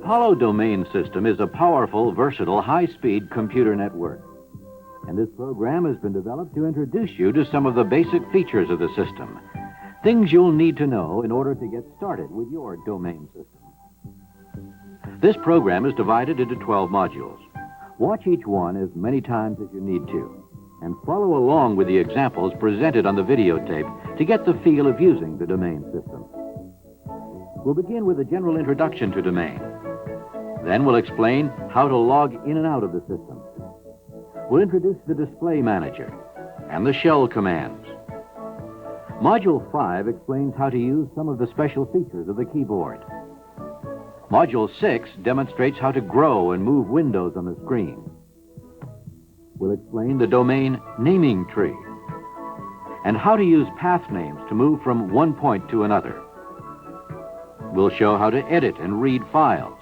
Apollo domain system is a powerful, versatile, high-speed computer network. And this program has been developed to introduce you to some of the basic features of the system. Things you'll need to know in order to get started with your domain system. This program is divided into 12 modules. Watch each one as many times as you need to, and follow along with the examples presented on the videotape to get the feel of using the domain system. We'll begin with a general introduction to domain. Then we'll explain how to log in and out of the system. We'll introduce the display manager and the shell commands. Module 5 explains how to use some of the special features of the keyboard. Module 6 demonstrates how to grow and move windows on the screen. We'll explain the domain naming tree and how to use path names to move from one point to another. We'll show how to edit and read files,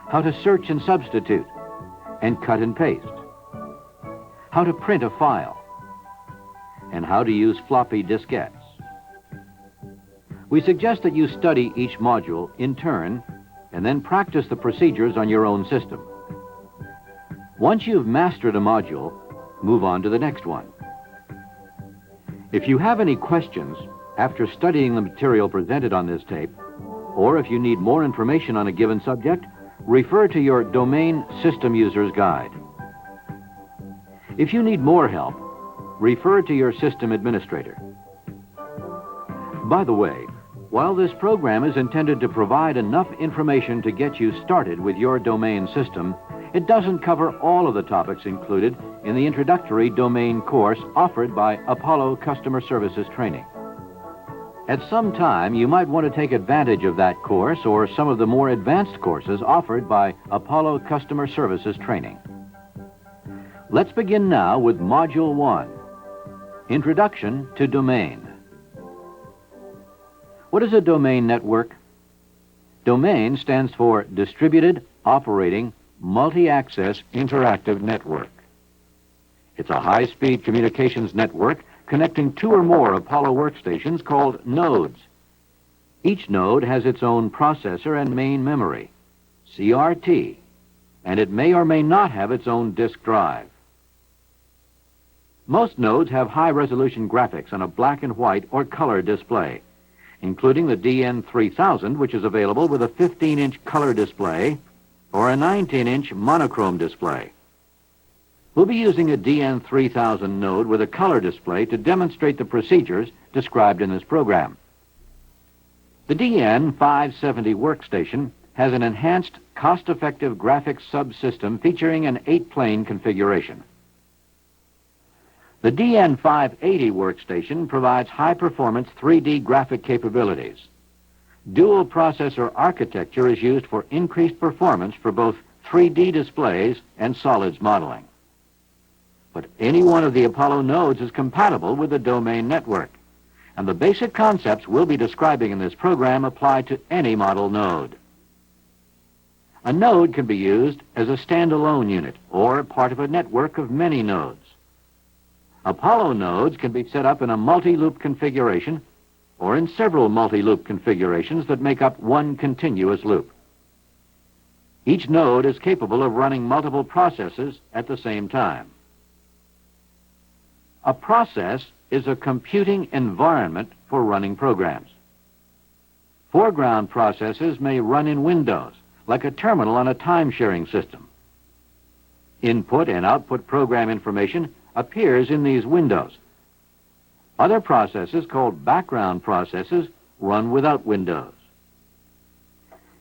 how to search and substitute, and cut and paste, how to print a file, and how to use floppy diskettes. We suggest that you study each module in turn and then practice the procedures on your own system. Once you've mastered a module, move on to the next one. If you have any questions after studying the material presented on this tape, or if you need more information on a given subject, refer to your Domain System User's Guide. If you need more help, refer to your system administrator. By the way, while this program is intended to provide enough information to get you started with your domain system, it doesn't cover all of the topics included in the introductory domain course offered by Apollo Customer Services Training. At some time, you might want to take advantage of that course or some of the more advanced courses offered by Apollo Customer Services Training. Let's begin now with Module 1, Introduction to Domain. What is a domain network? Domain stands for Distributed Operating Multi-Access Interactive Network. It's a high-speed communications network connecting two or more Apollo workstations called nodes. Each node has its own processor and main memory, CRT, and it may or may not have its own disk drive. Most nodes have high-resolution graphics on a black and white or color display, including the DN3000, which is available with a 15-inch color display or a 19-inch monochrome display. We'll be using a DN3000 node with a color display to demonstrate the procedures described in this program. The DN570 workstation has an enhanced, cost-effective graphics subsystem featuring an 8-plane configuration. The DN580 workstation provides high-performance 3D graphic capabilities. Dual processor architecture is used for increased performance for both 3D displays and solids modeling. But any one of the Apollo nodes is compatible with the domain network, and the basic concepts we'll be describing in this program apply to any model node. A node can be used as a standalone unit or part of a network of many nodes. Apollo nodes can be set up in a multi-loop configuration or in several multi-loop configurations that make up one continuous loop. Each node is capable of running multiple processes at the same time. A process is a computing environment for running programs. Foreground processes may run in windows, like a terminal on a time-sharing system. Input and output program information appears in these windows. Other processes, called background processes, run without windows.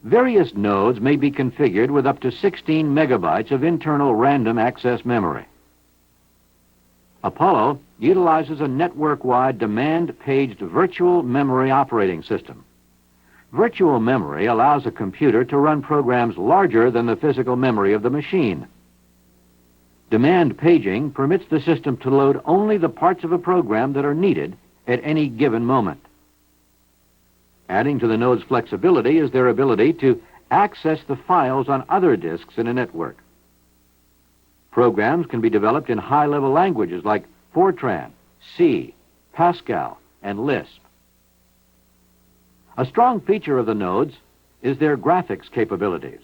Various nodes may be configured with up to 16 megabytes of internal random access memory. Apollo utilizes a network-wide demand-paged virtual memory operating system. Virtual memory allows a computer to run programs larger than the physical memory of the machine. Demand paging permits the system to load only the parts of a program that are needed at any given moment. Adding to the node's flexibility is their ability to access the files on other disks in a network. Programs can be developed in high-level languages like Fortran, C, Pascal, and Lisp. A strong feature of the nodes is their graphics capabilities.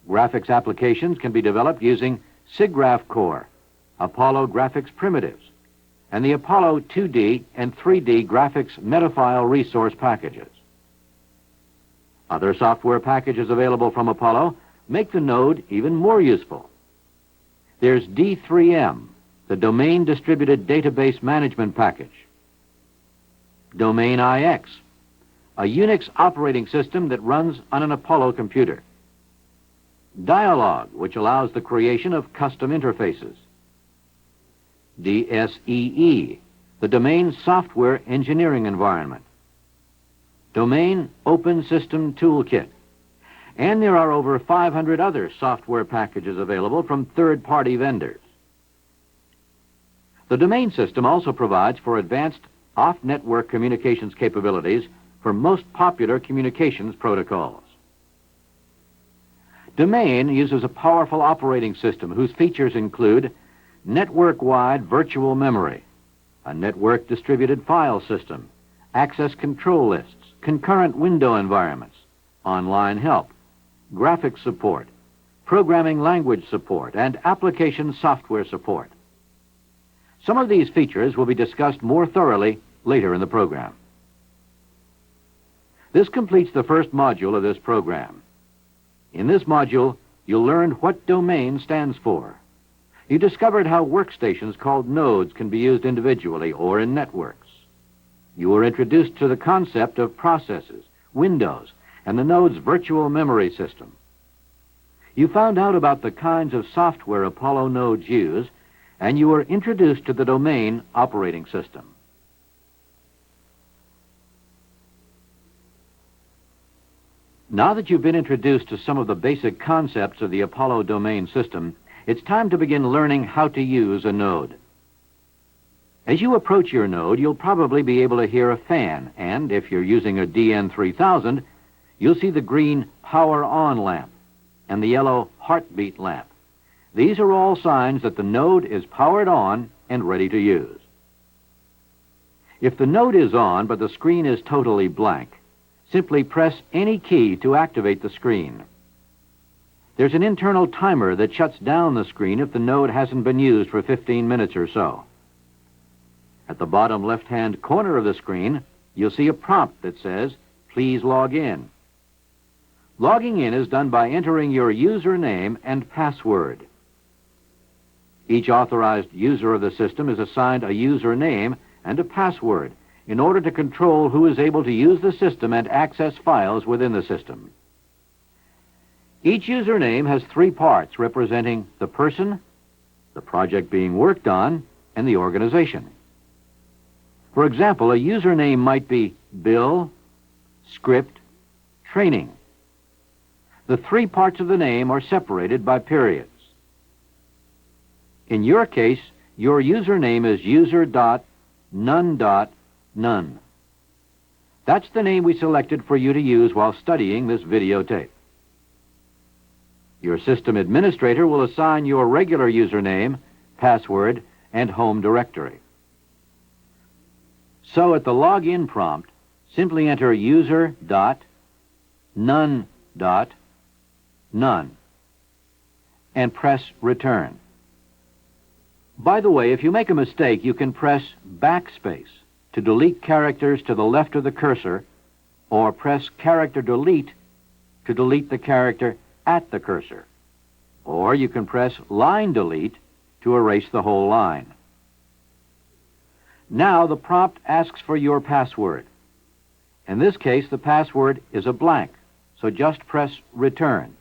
Graphics applications can be developed using SIGGRAPH Core, Apollo graphics primitives, and the Apollo 2D and 3D graphics metafile resource packages. Other software packages available from Apollo make the node even more useful. There's D3M, the Domain Distributed Database Management Package. Domain IX, a Unix operating system that runs on an Apollo computer. Dialog, which allows the creation of custom interfaces. DSEE, the Domain Software Engineering Environment. Domain Open System Toolkit. And there are over 500 other software packages available from third-party vendors. The domain system also provides for advanced off-network communications capabilities for most popular communications protocols. Domain uses a powerful operating system whose features include network-wide virtual memory, a network-distributed file system, access control lists, concurrent window environments, online help, graphics support, programming language support, and application software support. Some of these features will be discussed more thoroughly later in the program. This completes the first module of this program. In this module, you'll learn what domain stands for. You discovered how workstations called nodes can be used individually or in networks. You were introduced to the concept of processes, windows, and the node's virtual memory system. You found out about the kinds of software Apollo nodes use, and you were introduced to the domain operating system. Now that you've been introduced to some of the basic concepts of the Apollo domain system, it's time to begin learning how to use a node. As you approach your node, you'll probably be able to hear a fan, and if you're using a DN3000, you'll see the green Power On lamp and the yellow Heartbeat lamp. These are all signs that the node is powered on and ready to use. If the node is on but the screen is totally blank, simply press any key to activate the screen. There's an internal timer that shuts down the screen if the node hasn't been used for 15 minutes or so. At the bottom left-hand corner of the screen, you'll see a prompt that says, "Please log in." Logging in is done by entering your username and password. Each authorized user of the system is assigned a username and a password in order to control who is able to use the system and access files within the system. Each username has three parts representing the person, the project being worked on, and the organization. For example, a username might be Bill, Script, Training. The three parts of the name are separated by periods. In your case, your username is user.none.none. That's the name we selected for you to use while studying this videotape. Your system administrator will assign your regular username, password, and home directory. So at the login prompt, simply enter user.none.none and press return. By the way, if you make a mistake, you can press backspace to delete characters to the left of the cursor, or press character delete to delete the character at the cursor. Or you can press line delete to erase the whole line. Now the prompt asks for your password. In this case, the password is a blank, so just press return.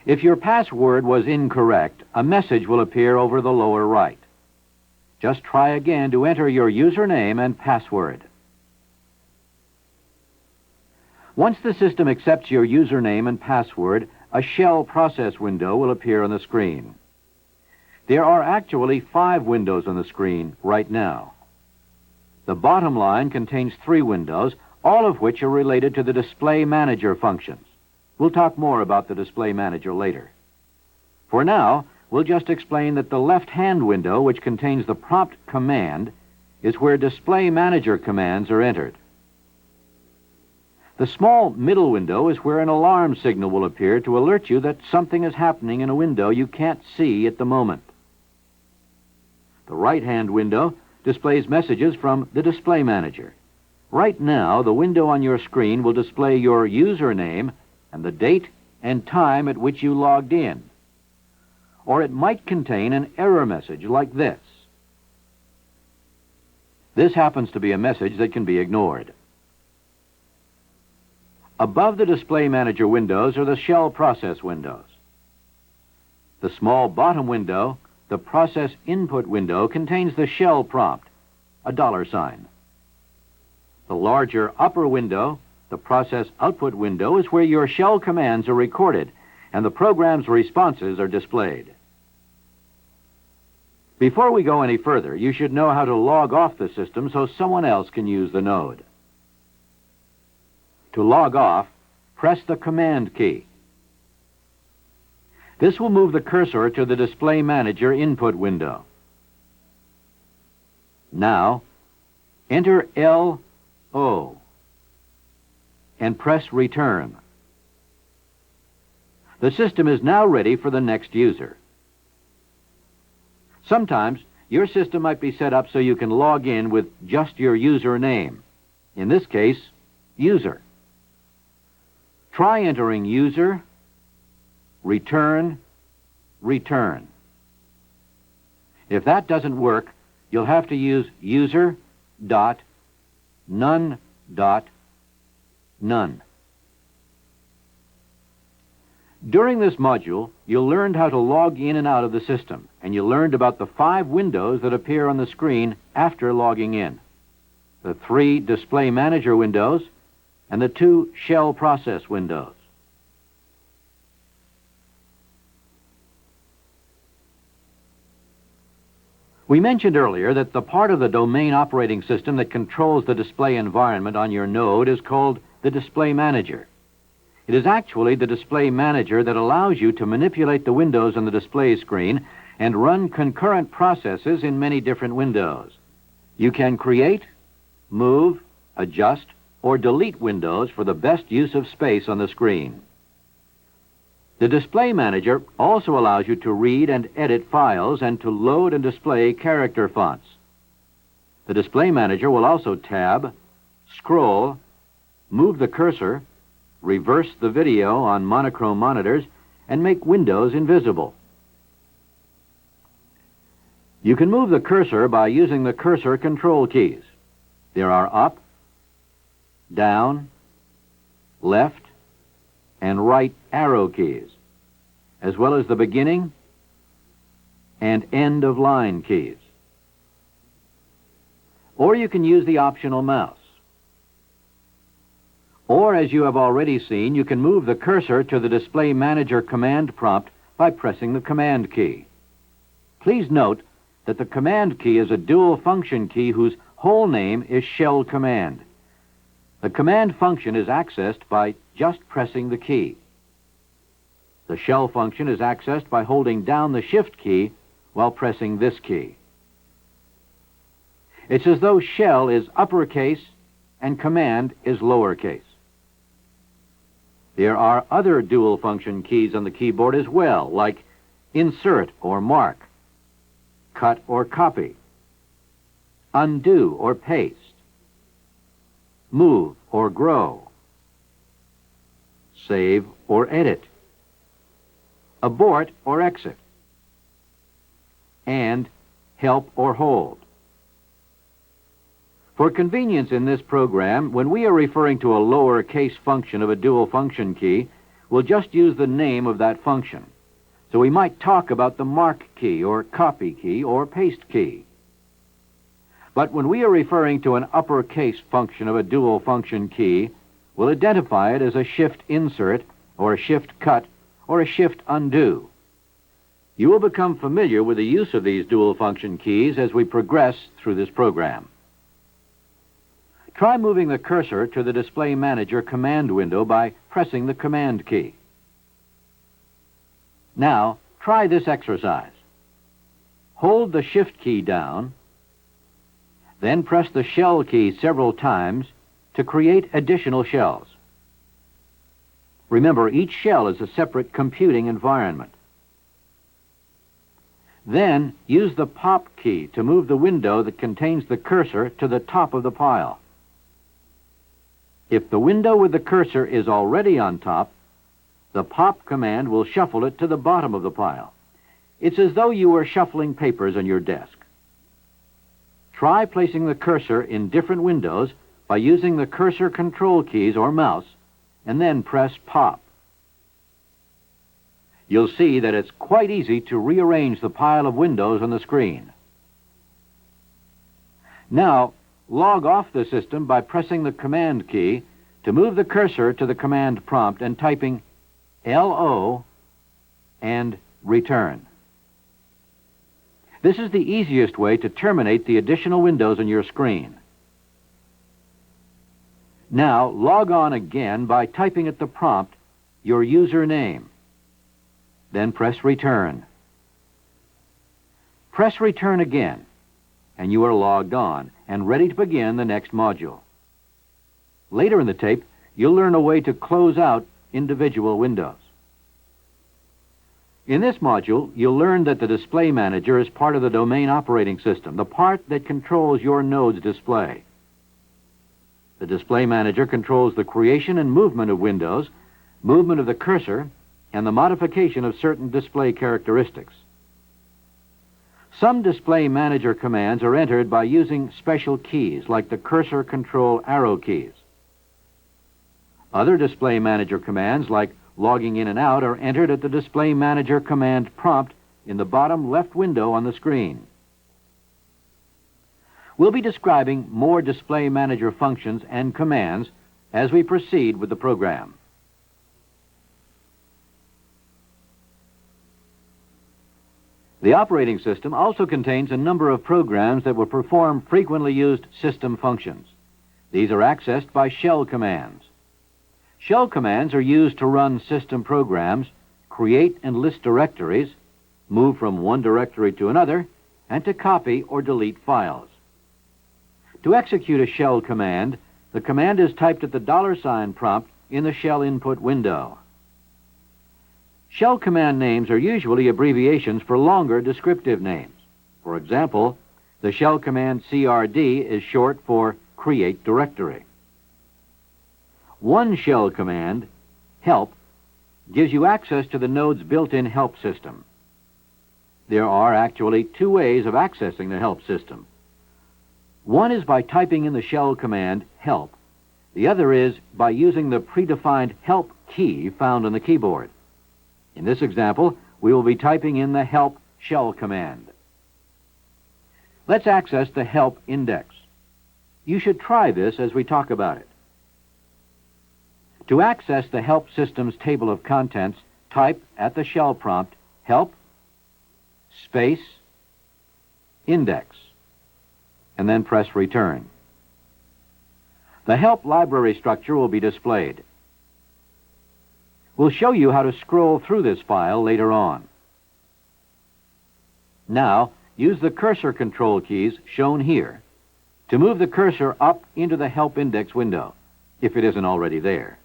If your password was incorrect, a message will appear over the lower right. Just try again to enter your username and password. Once the system accepts your username and password, a shell process window will appear on the screen. There are actually 5 windows on the screen right now. The bottom line contains 3 windows, all of which are related to the Display Manager functions. We'll talk more about the Display Manager later. For now, we'll just explain that the left-hand window, which contains the prompt command, is where Display Manager commands are entered. The small middle window is where an alarm signal will appear to alert you that something is happening in a window you can't see at the moment. The right-hand window displays messages from the Display Manager. Right now, the window on your screen will display your username and the date and time at which you logged in. Or it might contain an error message like this. This happens to be a message that can be ignored. Above the Display Manager windows are the shell process windows. The small bottom window, the process input window, contains the shell prompt, a $sign. The larger upper window, the process output window, is where your shell commands are recorded and the program's responses are displayed. Before we go any further, you should know how to log off the system so someone else can use the node. To log off, press the Command key. This will move the cursor to the Display Manager input window. Now, enter LO and press Return. The system is now ready for the next user. Sometimes your system might be set up so you can log in with just your username. In this case, user. Try entering user, return, return. If that doesn't work, you'll have to use user.none.none. During this module, you'll learn how to log in and out of the system, and you learned about the 5 windows that appear on the screen after logging in. The 3 Display Manager windows and the 2 shell process windows. We mentioned earlier that the part of the domain operating system that controls the display environment on your node is called the Display Manager. It is actually the Display Manager that allows you to manipulate the windows on the display screen and run concurrent processes in many different windows. You can create, move, adjust, or delete windows for the best use of space on the screen. The Display Manager also allows you to read and edit files and to load and display character fonts. The Display Manager will also tab, scroll, move the cursor, reverse the video on monochrome monitors, and make windows invisible. You can move the cursor by using the cursor control keys. There are up, down, left, and right arrow keys, as well as the beginning and end of line keys. Or you can use the optional mouse. Or, as you have already seen, you can move the cursor to the Display Manager command prompt by pressing the Command key. Please note that the Command key is a dual function key whose whole name is Shell Command. The command function is accessed by just pressing the key. The shell function is accessed by holding down the Shift key while pressing this key. It's as though shell is uppercase and command is lowercase. There are other dual function keys on the keyboard as well, like insert or mark, cut or copy, undo or paste, move or grow, save or edit, abort or exit, and help or hold. For convenience in this program, when we are referring to a lowercase function of a dual function key, we'll just use the name of that function. So we might talk about the mark key or copy key or paste key. But when we are referring to an uppercase function of a dual function key, we'll identify it as a shift insert or a shift cut or a shift undo. You will become familiar with the use of these dual function keys as we progress through this program. Try moving the cursor to the Display Manager command window by pressing the Command key. Now, try this exercise. Hold the Shift key down, then press the Shell key several times to create additional shells. Remember, each shell is a separate computing environment. Then, use the pop key to move the window that contains the cursor to the top of the pile. If the window with the cursor is already on top, the pop command will shuffle it to the bottom of the pile. It's as though you were shuffling papers on your desk. Try placing the cursor in different windows by using the cursor control keys or mouse, and then press pop. You'll see that it's quite easy to rearrange the pile of windows on the screen. Now, log off the system by pressing the command key to move the cursor to the command prompt and typing LO and return. This is the easiest way to terminate the additional windows on your screen. Now, log on again by typing at the prompt your username. Then press return. Press return again, and you are logged on and ready to begin the next module. Later in the tape, you'll learn a way to close out individual windows. In this module, you'll learn that the display manager is part of the domain operating system, the part that controls your node's display. The display manager controls the creation and movement of windows, movement of the cursor, and the modification of certain display characteristics. Some display manager commands are entered by using special keys, like the cursor control arrow keys. Other display manager commands, like logging in and out, are entered at the display manager command prompt in the bottom left window on the screen. We'll be describing more display manager functions and commands as we proceed with the program. The operating system also contains a number of programs that will perform frequently used system functions. These are accessed by shell commands. Shell commands are used to run system programs, create and list directories, move from one directory to another, and to copy or delete files. To execute a shell command, the command is typed at the $ prompt in the shell input window. Shell command names are usually abbreviations for longer descriptive names. For example, the shell command CRD is short for create directory. One shell command, help, gives you access to the node's built-in help system. There are actually two ways of accessing the help system. One is by typing in the shell command help. The other is by using the predefined help key found on the keyboard. In this example, we will be typing in the help shell command. Let's access the help index. You should try this as we talk about it. To access the help system's table of contents, type at the shell prompt help space index and then press return. The help library structure will be displayed. We'll show you how to scroll through this file later on. Now, use the cursor control keys shown here to move the cursor up into the help index window, if it isn't already there.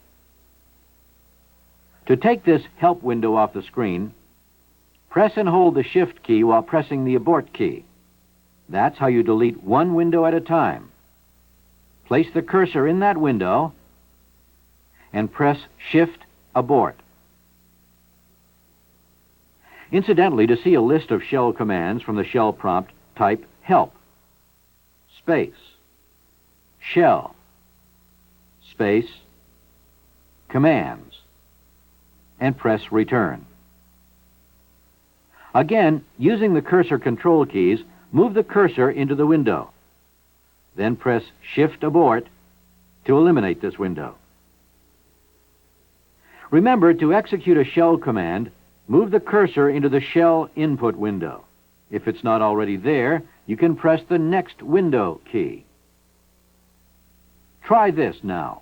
To take this help window off the screen, press and hold the shift key while pressing the abort key. That's how you delete one window at a time. Place the cursor in that window and press shift abort. Incidentally, to see a list of shell commands from the shell prompt, type help space shell space commands and press return. Again, using the cursor control keys, move the cursor into the window. Then press shift abort to eliminate this window. Remember, to execute a shell command, move the cursor into the shell input window. If it's not already there, you can press the next window key. Try this now.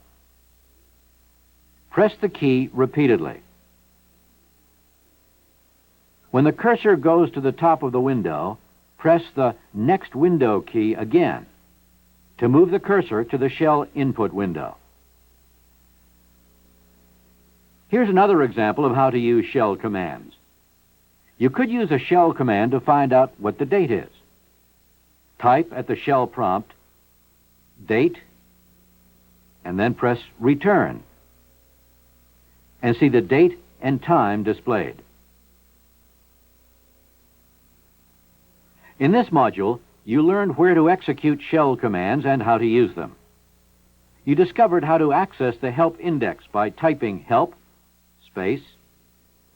Press the key repeatedly. When the cursor goes to the top of the window, press the next window key again to move the cursor to the shell input window. Here's another example of how to use shell commands. You could use a shell command to find out what the date is. Type at the shell prompt, date, and then press return, and see the date and time displayed. In this module, you learned where to execute shell commands and how to use them. You discovered how to access the help index by typing help, space,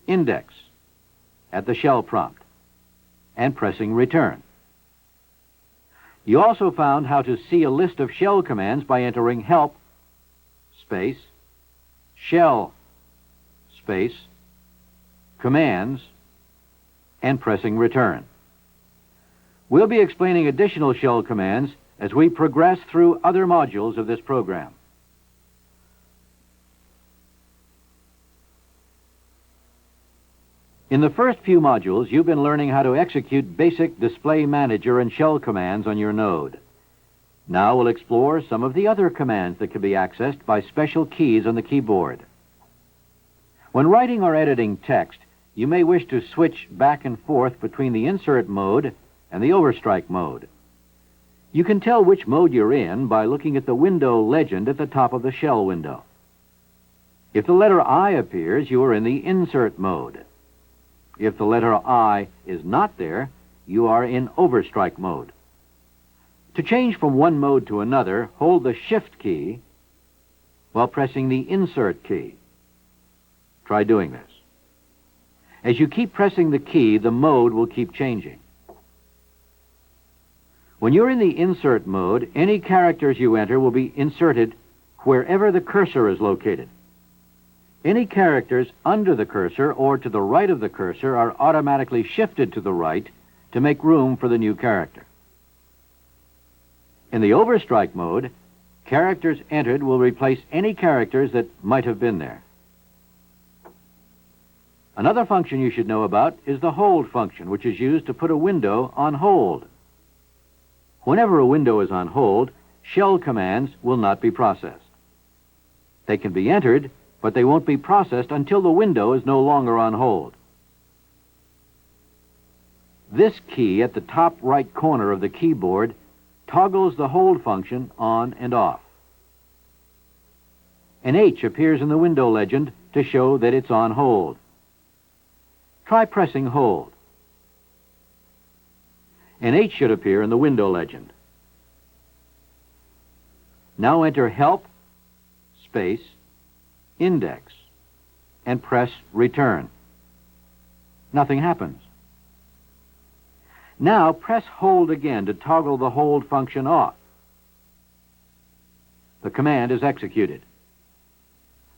index at the shell prompt and pressing return. You also found how to see a list of shell commands by entering help, space, shell, space, commands, and pressing return. We'll be explaining additional shell commands as we progress through other modules of this program. In the first few modules, you've been learning how to execute basic display manager and shell commands on your node. Now we'll explore some of the other commands that can be accessed by special keys on the keyboard. When writing or editing text, you may wish to switch back and forth between the insert mode and the overstrike mode. You can tell which mode you're in by looking at the window legend at the top of the shell window. If the letter I appears, you are in the insert mode. If the letter I is not there, you are in overstrike mode. To change from one mode to another, hold the Shift key while pressing the Insert key. Try doing this. As you keep pressing the key, the mode will keep changing. When you're in the Insert mode, any characters you enter will be inserted wherever the cursor is located. Any characters under the cursor or to the right of the cursor are automatically shifted to the right to make room for the new character. In the overstrike mode, characters entered will replace any characters that might have been there. Another function you should know about is the hold function, which is used to put a window on hold. Whenever a window is on hold, shell commands will not be processed. They can be entered, but they won't be processed until the window is no longer on hold. This key at the top right corner of the keyboard toggles the hold function on and off. An H appears in the window legend to show that it's on hold. Try pressing hold. An H should appear in the window legend. Now enter help, space, index, and press return. Nothing happens. Now press hold again to toggle the hold function off. The command is executed.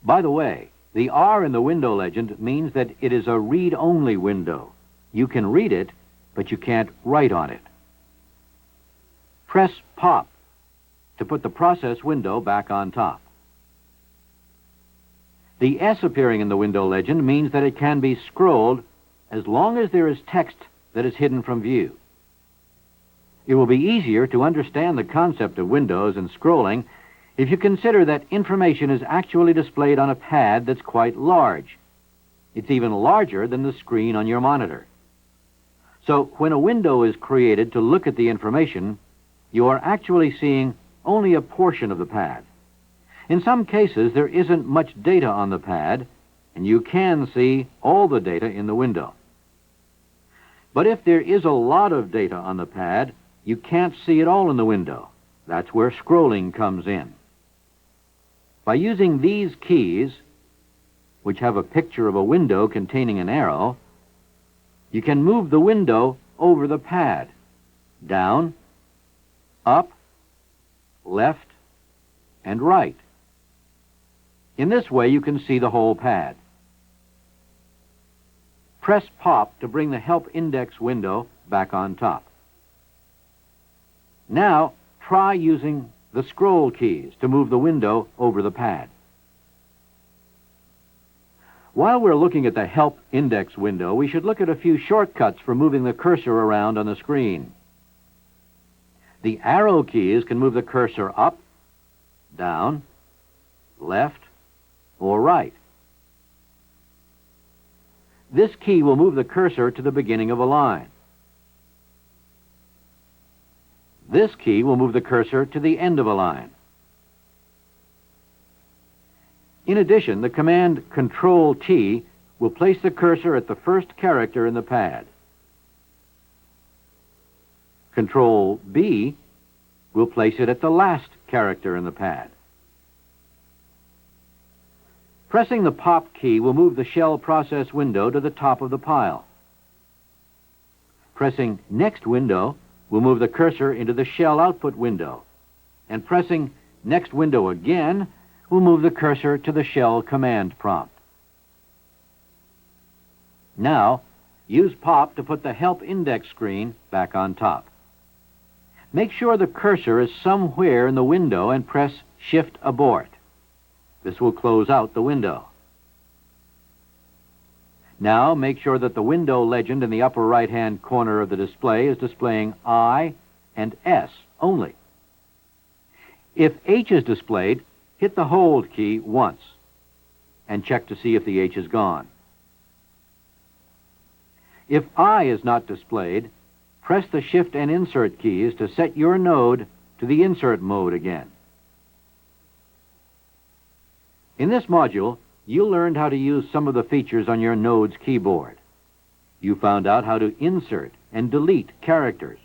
By the way, the R in the window legend means that it is a read-only window. You can read it, but you can't write on it. Press pop to put the process window back on top. The S appearing in the window legend means that it can be scrolled as long as there is text that is hidden from view. It will be easier to understand the concept of windows and scrolling if you consider that information is actually displayed on a pad that's quite large. It's even larger than the screen on your monitor. So when a window is created to look at the information, you are actually seeing only a portion of the pad. In some cases, there isn't much data on the pad, and you can see all the data in the window. But if there is a lot of data on the pad, you can't see it all in the window. That's where scrolling comes in. By using these keys, which have a picture of a window containing an arrow, you can move the window over the pad, down, up, left, and right. In this way, you can see the whole pad. Press pop to bring the help index window back on top. Now, try using the scroll keys to move the window over the pad. While we're looking at the help index window, we should look at a few shortcuts for moving the cursor around on the screen. The arrow keys can move the cursor up, down, left, or right. This key will move the cursor to the beginning of a line. This key will move the cursor to the end of a line. In addition, the command Control-T will place the cursor at the first character in the pad. Control-B will place it at the last character in the pad. Pressing the Pop key will move the shell process window to the top of the pile. Pressing Next Window will move the cursor into the shell output window, and pressing Next Window again will move the cursor to the shell command prompt. Now, use Pop to put the Help Index screen back on top. Make sure the cursor is somewhere in the window and press Shift Abort. This will close out the window. Now, make sure that the window legend in the upper right-hand corner of the display is displaying I and S only. If H is displayed, hit the Hold key once and check to see if the H is gone. If I is not displayed, press the Shift and Insert keys to set your node to the insert mode again. In this module, you learned how to use some of the features on your node's keyboard. You found out how to insert and delete characters,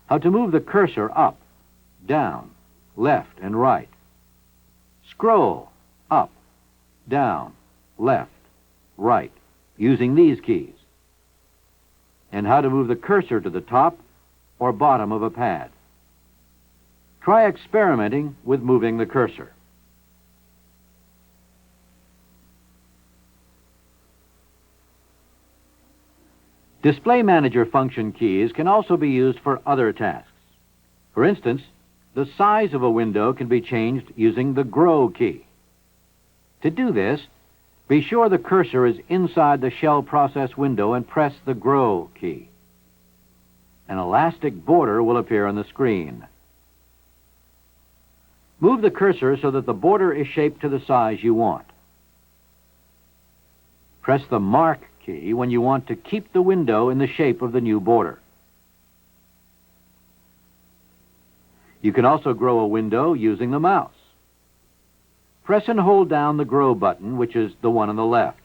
how to move the cursor up, down, left, and right, scroll up, down, left, right, using these keys, and how to move the cursor to the top or bottom of a pad. Try experimenting with moving the cursor. Display Manager function keys can also be used for other tasks. For instance, the size of a window can be changed using the Grow key. To do this, be sure the cursor is inside the shell process window and press the Grow key. An elastic border will appear on the screen. Move the cursor so that the border is shaped to the size you want. Press the Mark key when you want to keep the window in the shape of the new border. You can also grow a window using the mouse. Press and hold down the Grow button, which is the one on the left,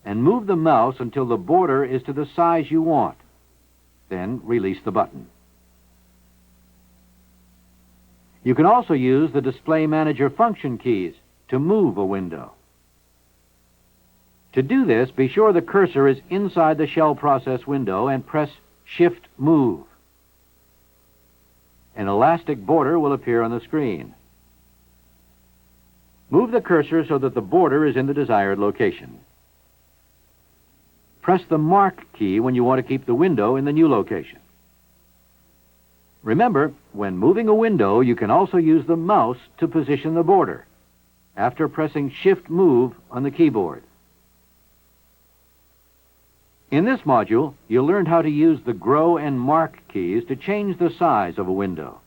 and move the mouse until the border is to the size you want. Then release the button. You can also use the Display Manager function keys to move a window. To do this, be sure the cursor is inside the shell process window and press Shift Move. An elastic border will appear on the screen. Move the cursor so that the border is in the desired location. Press the Mark key when you want to keep the window in the new location. Remember, when moving a window, you can also use the mouse to position the border after pressing Shift Move on the keyboard. In this module, you'll learn how to use the Grow and Mark keys to change the size of a window.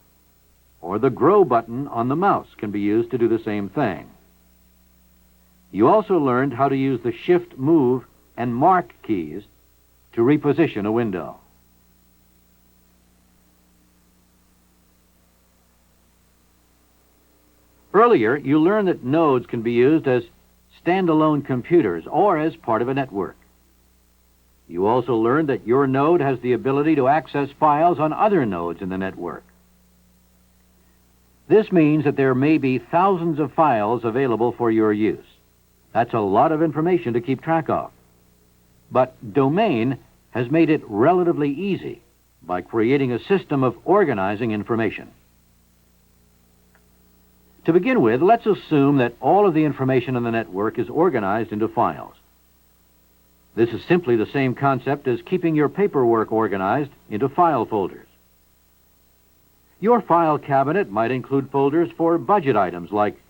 Or the Grow button on the mouse can be used to do the same thing. You also learned how to use the Shift, Move, and Mark keys to reposition a window. Earlier, you learned that nodes can be used as standalone computers or as part of a network. You also learned that your node has the ability to access files on other nodes in the network. This means that there may be thousands of files available for your use. That's a lot of information to keep track of. But Domain has made it relatively easy by creating a system of organizing information. To begin with, let's assume that all of the information on the network is organized into files. This is simply the same concept as keeping your paperwork organized into file folders. Your file cabinet might include folders for budget items like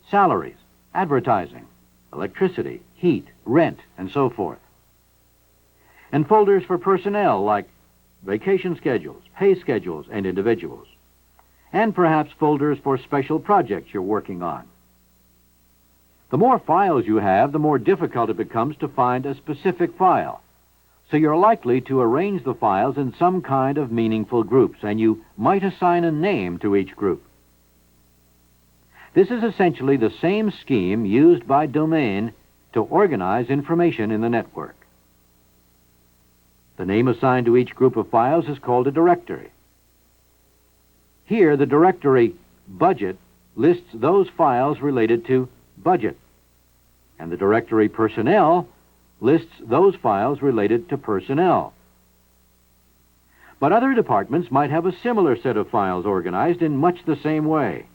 salaries, advertising, electricity, heat, rent, and so forth. And folders for personnel like vacation schedules, pay schedules, and individuals. And perhaps folders for special projects you're working on. The more files you have, the more difficult it becomes to find a specific file. So you're likely to arrange the files in some kind of meaningful groups, and you might assign a name to each group. This is essentially the same scheme used by domain to organize information in the network. The name assigned to each group of files is called a directory. Here, the directory budget lists those files related to budget, and the directory personnel lists those files related to personnel. But other departments might have a similar set of files organized in much the same way.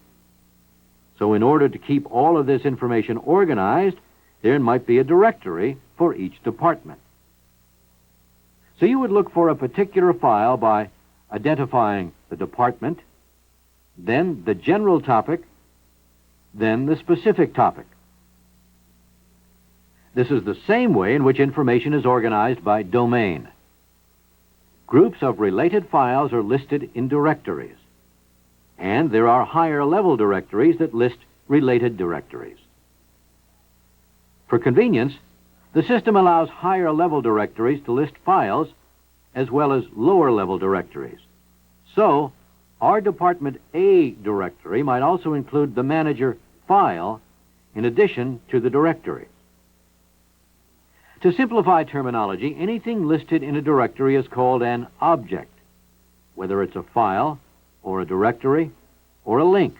So in order to keep all of this information organized, there might be a directory for each department. So you would look for a particular file by identifying the department, then the general topic, then the specific topic. This is the same way in which information is organized by domain. Groups of related files are listed in directories, and there are higher-level directories that list related directories. For convenience, the system allows higher-level directories to list files as well as lower-level directories. So, our Department A directory might also include the manager file in addition to the directory. To simplify terminology, anything listed in a directory is called an object, whether it's a file or a directory or a link.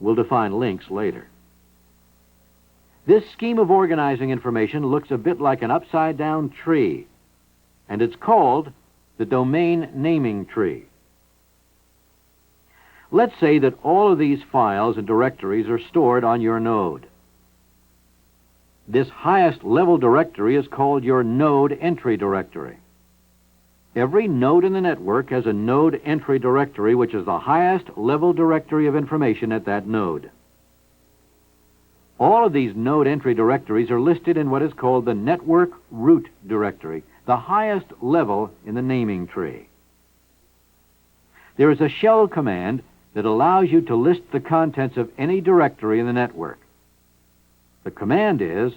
We'll define links later. This scheme of organizing information looks a bit like an upside-down tree, and it's called the domain naming tree. Let's say that all of these files and directories are stored on your node. This highest level directory is called your node entry directory. Every node in the network has a node entry directory, which is the highest level directory of information at that node. All of these node entry directories are listed in what is called the network root directory, the highest level in the naming tree. There is a shell command that allows you to list the contents of any directory in the network. The command is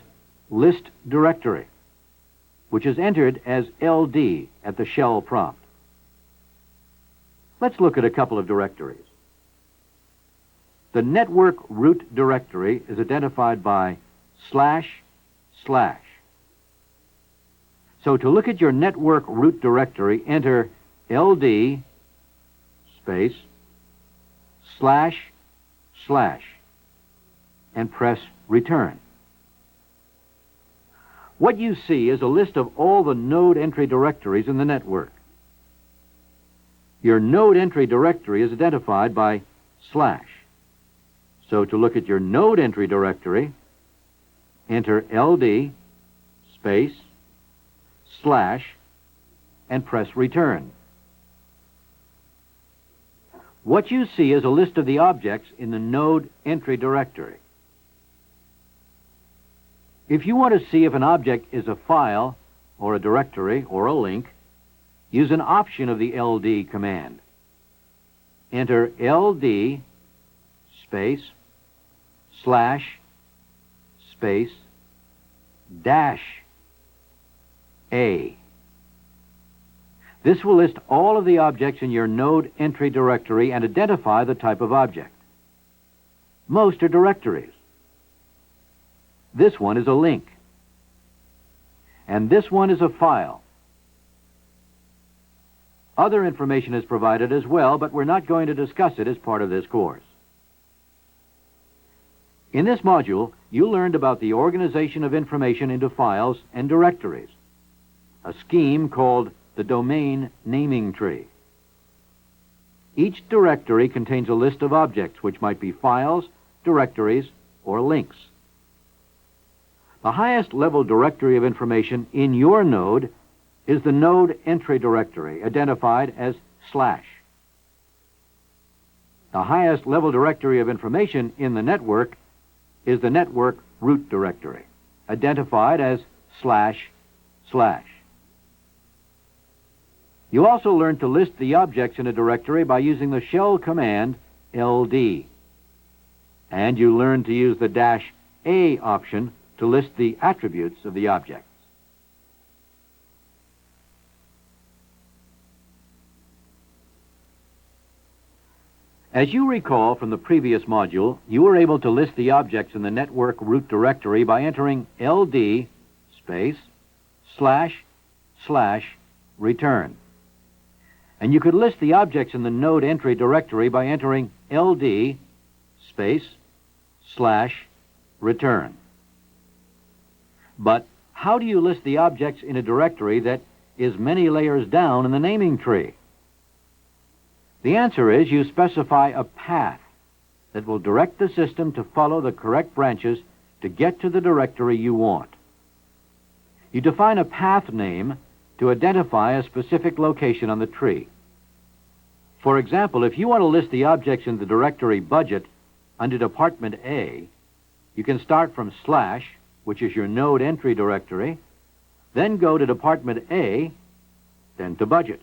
list directory, which is entered as LD at the shell prompt. Let's look at a couple of directories. The network root directory is identified by // So to look at your network root directory, enter LD space // and press return. What you see is a list of all the node entry directories in the network. Your node entry directory is identified by /. So to look at your node entry directory, enter LD space / and press return. What you see is a list of the objects in the node entry directory. If you want to see if an object is a file or a directory or a link, use an option of the LD command. Enter LD space / space -A. This will list all of the objects in your node entry directory and identify the type of object. Most are directories. This one is a link. And this one is a file. Other information is provided as well, but we're not going to discuss it as part of this course. In this module, you learned about the organization of information into files and directories, a scheme called the domain naming tree. Each directory contains a list of objects, which might be files, directories, or links. The highest level directory of information in your node is the node entry directory, identified as /. The highest level directory of information in the network is the network root directory, identified as //. You also learned to list the objects in a directory by using the shell command LD. And you learned to use the A option to list the attributes of the objects. As you recall from the previous module, you were able to list the objects in the network root directory by entering LD / return. And you could list the objects in the node entry directory by entering LD / return. But how do you list the objects in a directory that is many layers down in the naming tree? The answer is you specify a path that will direct the system to follow the correct branches to get to the directory you want. You define a path name to identify a specific location on the tree. For example, if you want to list the objects in the directory budget under Department A, you can start from /, which is your node entry directory, then go to Department A, then to budget.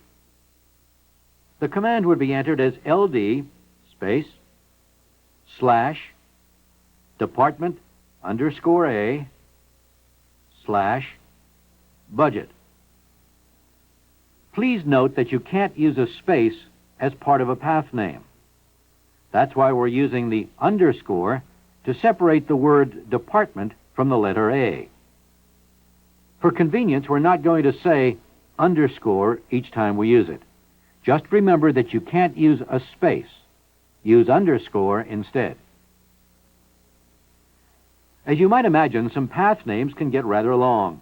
The command would be entered as LD / Department _A / budget. Please note that you can't use a space as part of a path name. That's why we're using the underscore to separate the word department from the letter A. For convenience, we're not going to say underscore each time we use it. Just remember that you can't use a space. Use underscore instead. As you might imagine, some path names can get rather long.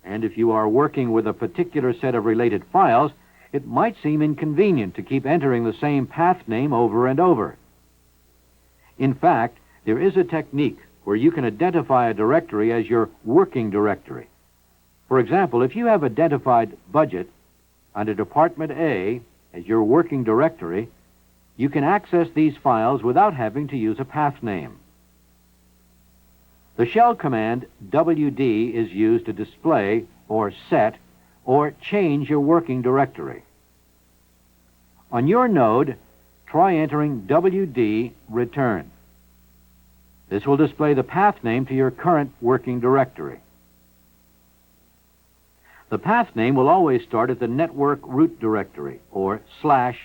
And if you are working with a particular set of related files, it might seem inconvenient to keep entering the same path name over and over. In fact, there is a technique where you can identify a directory as your working directory. For example, if you have identified budget under Department A as your working directory, you can access these files without having to use a path name. The shell command WD is used to display or set or change your working directory. On your node, try entering WD return. This will display the path name to your current working directory. The path name will always start at the network root directory, or //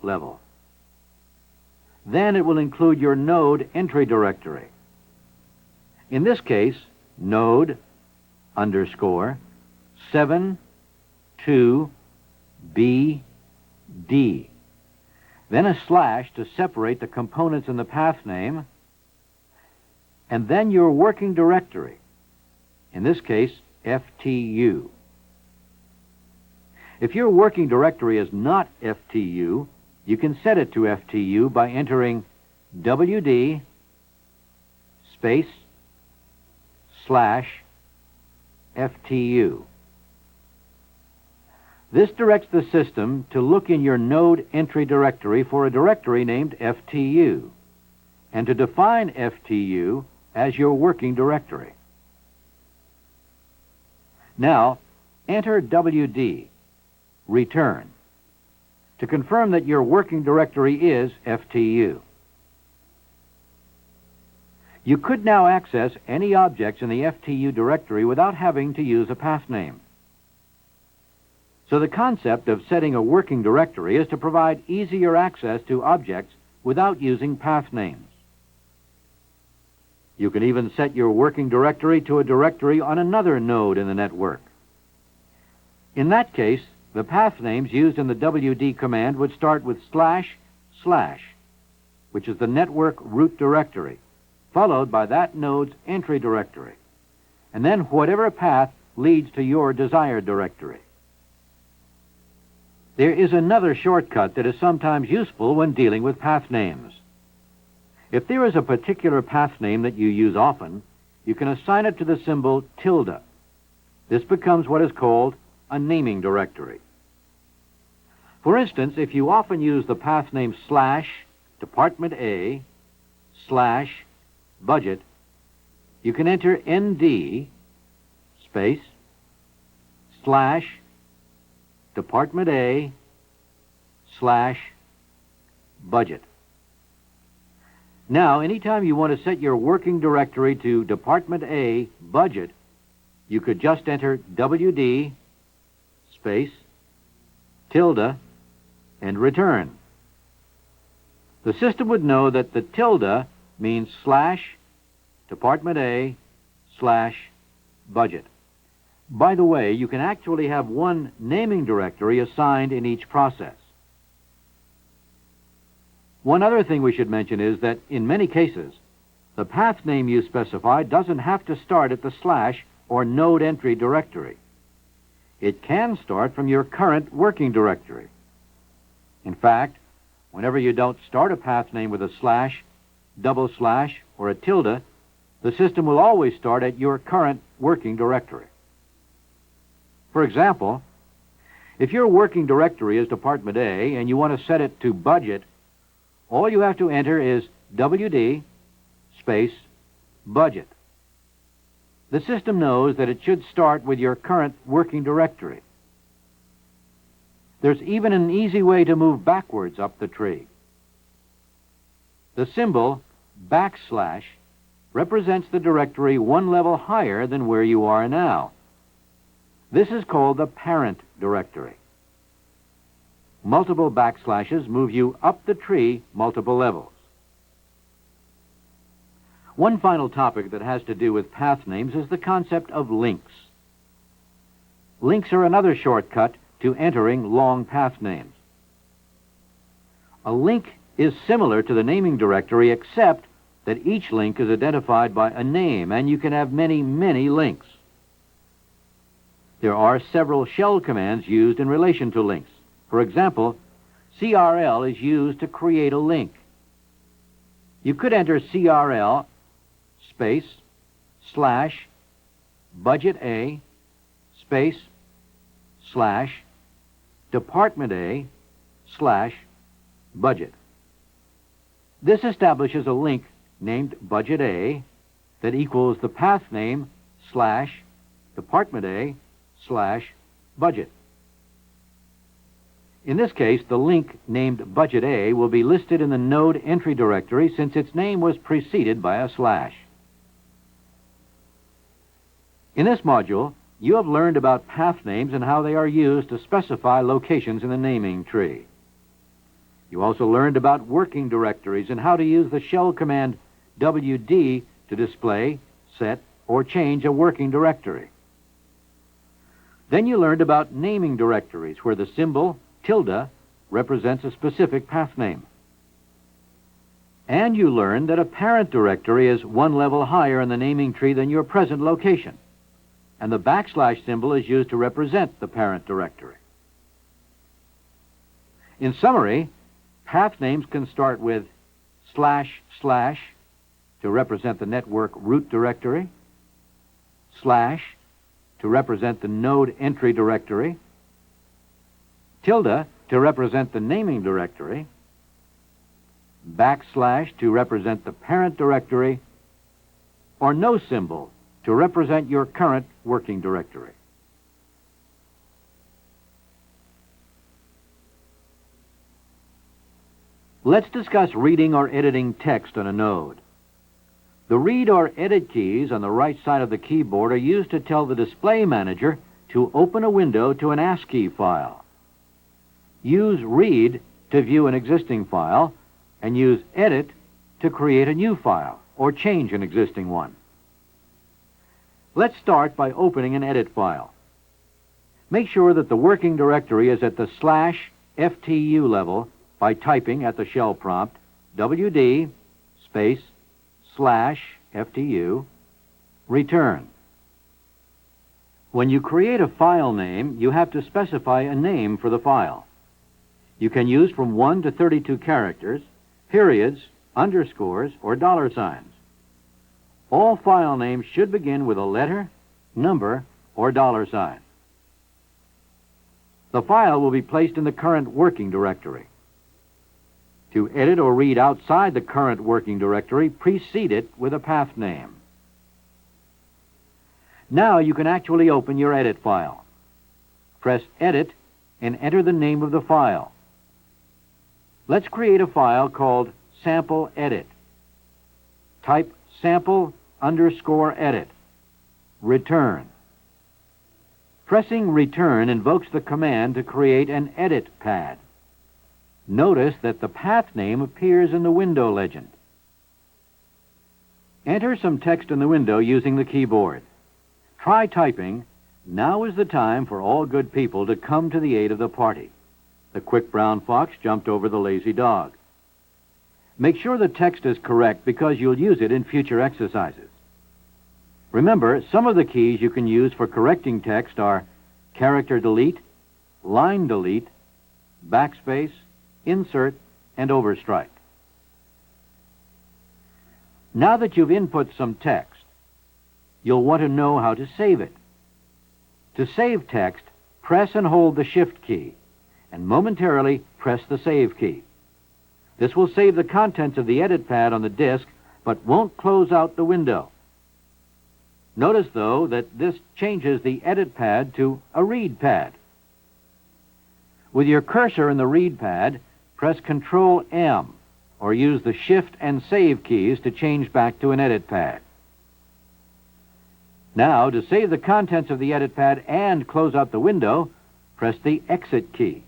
level. Then it will include your node entry directory. In this case, node _ 72BD. Then a / to separate the components in the path name, and then your working directory, in this case, FTU. If your working directory is not FTU, you can set it to FTU by entering WD /FTU. This directs the system to look in your node entry directory for a directory named FTU, and to define FTU as your working directory. Now, enter WD, return, to confirm that your working directory is FTU. You could now access any objects in the FTU directory without having to use a path name. So the concept of setting a working directory is to provide easier access to objects without using path names. You can even set your working directory to a directory on another node in the network. In that case, the path names used in the WD command would start with //, which is the network root directory, followed by that node's entry directory, and then whatever path leads to your desired directory. There is another shortcut that is sometimes useful when dealing with path names. If there is a particular path name that you use often, you can assign it to the symbol tilde. This becomes what is called a naming directory. For instance, if you often use the path name /Department A /budget, you can enter ND /Department A /budget. Now, anytime you want to set your working directory to Department A, Budget, you could just enter WD, space, tilde, and return. The system would know that the tilde means slash Department A slash budget. By the way, you can actually have one naming directory assigned in each process. One other thing we should mention is that in many cases, the path name you specify doesn't have to start at the slash or node entry directory. It can start from your current working directory. In fact, whenever you don't start a path name with a slash, double slash, or a tilde, the system will always start at your current working directory. For example, if your working directory is Department A and you want to set it to Budget, all you have to enter is WD, space, Budget. The system knows that it should start with your current working directory. There's even an easy way to move backwards up the tree. The symbol \, represents the directory one level higher than where you are now. This is called the parent directory. Multiple backslashes move you up the tree multiple levels. One final topic that has to do with path names is the concept of links. Links are another shortcut to entering long path names. A link is similar to the naming directory except that each link is identified by a name, and you can have many, many links. There are several shell commands used in relation to links. For example, CRL is used to create a link. You could enter CRL space slash budget A space slash Department A slash budget. This establishes a link named Budget A that equals the path name slash Department A slash budget. In this case, the link named Budget A will be listed in the node entry directory since its name was preceded by a slash. In this module, you have learned about path names and how they are used to specify locations in the naming tree. You also learned about working directories and how to use the shell command WD to display, set, or change a working directory. Then you learned about naming directories, where the symbol tilde represents a specific path name. And you learned that a parent directory is one level higher in the naming tree than your present location, and the \ symbol is used to represent the parent directory. In summary, path names can start with // to represent the network root directory, / to represent the node entry directory, tilde to represent the naming directory, \ to represent the parent directory, or no symbol to represent your current working directory. Let's discuss reading or editing text on a node. The read or edit keys on the right side of the keyboard are used to tell the display manager to open a window to an ASCII file. Use read to view an existing file, and use edit to create a new file or change an existing one. Let's start by opening an edit file. Make sure that the working directory is at the /FTU level by typing at the shell prompt WD space /FTU, return. When you create a file name, you have to specify a name for the file. You can use from 1 to 32 characters, periods, underscores, or $signs. All file names should begin with a letter, number, or $sign. The file will be placed in the current working directory. To edit or read outside the current working directory, precede it with a path name. Now you can actually open your edit file. Press Edit and enter the name of the file. Let's create a file called Sample Edit. type sample_edit. Return. Pressing return invokes the command to create an edit pad. Notice that the path name appears in the window legend. Enter some text in the window using the keyboard. Try typing, "Now is the time for all good people to come to the aid of the party." The quick brown fox jumped over the lazy dog. Make sure the text is correct because you'll use it in future exercises. Remember, some of the keys you can use for correcting text are character delete, line delete, backspace, insert, and overstrike. Now that you've input some text, you'll want to know how to save it. To save text, press and hold the Shift key, and momentarily press the Save key. This will save the contents of the edit pad on the disk, but won't close out the window. Notice, though, that this changes the edit pad to a read pad. With your cursor in the read pad, press Control-M, or use the Shift and Save keys to change back to an edit pad. Now, to save the contents of the edit pad and close out the window, press the Exit key.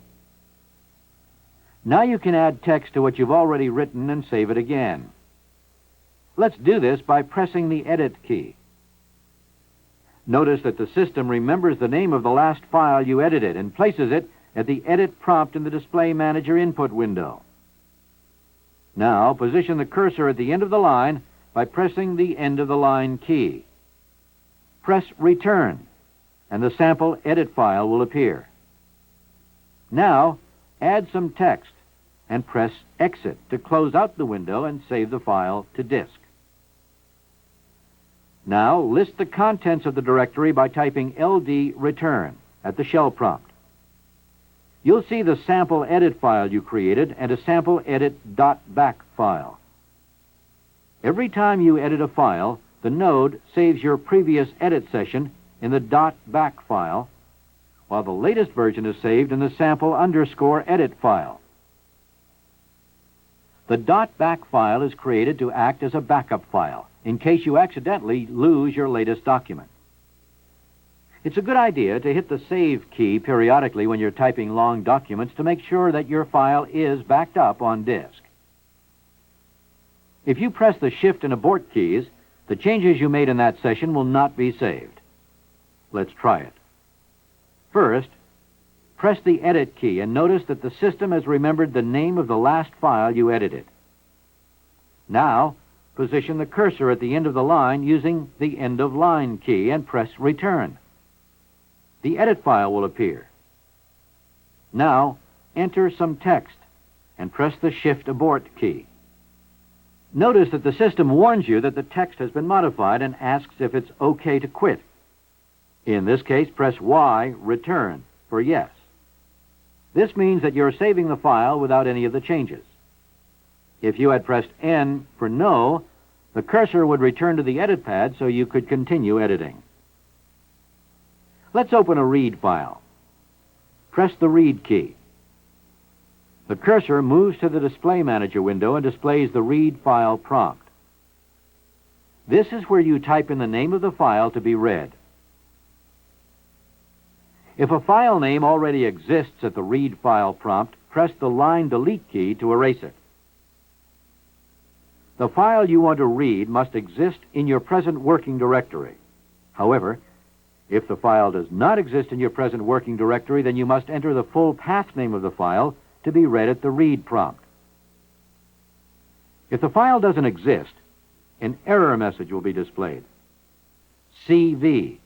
Now you can add text to what you've already written and save it again. Let's do this by pressing the Edit key. Notice that the system remembers the name of the last file you edited and places it at the Edit prompt in the Display Manager input window. Now, position the cursor at the end of the line by pressing the End of the Line key. Press Return, and the sample edit file will appear. Now, add some text and press Exit to close out the window and save the file to disk. Now, list the contents of the directory by typing LD return at the shell prompt. You'll see the sample edit file you created and a sample edit.back file. Every time you edit a file, the node saves your previous edit session in the .back file, while the latest version is saved in the sample_edit file. The .back file is created to act as a backup file in case you accidentally lose your latest document. It's a good idea to hit the Save key periodically when you're typing long documents to make sure that your file is backed up on disk. If you press the Shift and Abort keys, the changes you made in that session will not be saved. Let's try it. First, press the Edit key and notice that the system has remembered the name of the last file you edited. Now, position the cursor at the end of the line using the End of Line key and press Return. The edit file will appear. Now, enter some text and press the Shift Abort key. Notice that the system warns you that the text has been modified and asks if it's okay to quit. In this case, press Y, Return, for yes. This means that you're saving the file without any of the changes. If you had pressed N for no, the cursor would return to the edit pad so you could continue editing. Let's open a read file. Press the Read key. The cursor moves to the Display Manager window and displays the Read File prompt. This is where you type in the name of the file to be read. If a file name already exists at the Read File prompt, press the Line Delete key to erase it. The file you want to read must exist in your present working directory. However, if the file does not exist in your present working directory, then you must enter the full path name of the file to be read at the Read prompt. If the file doesn't exist, an error message will be displayed. CV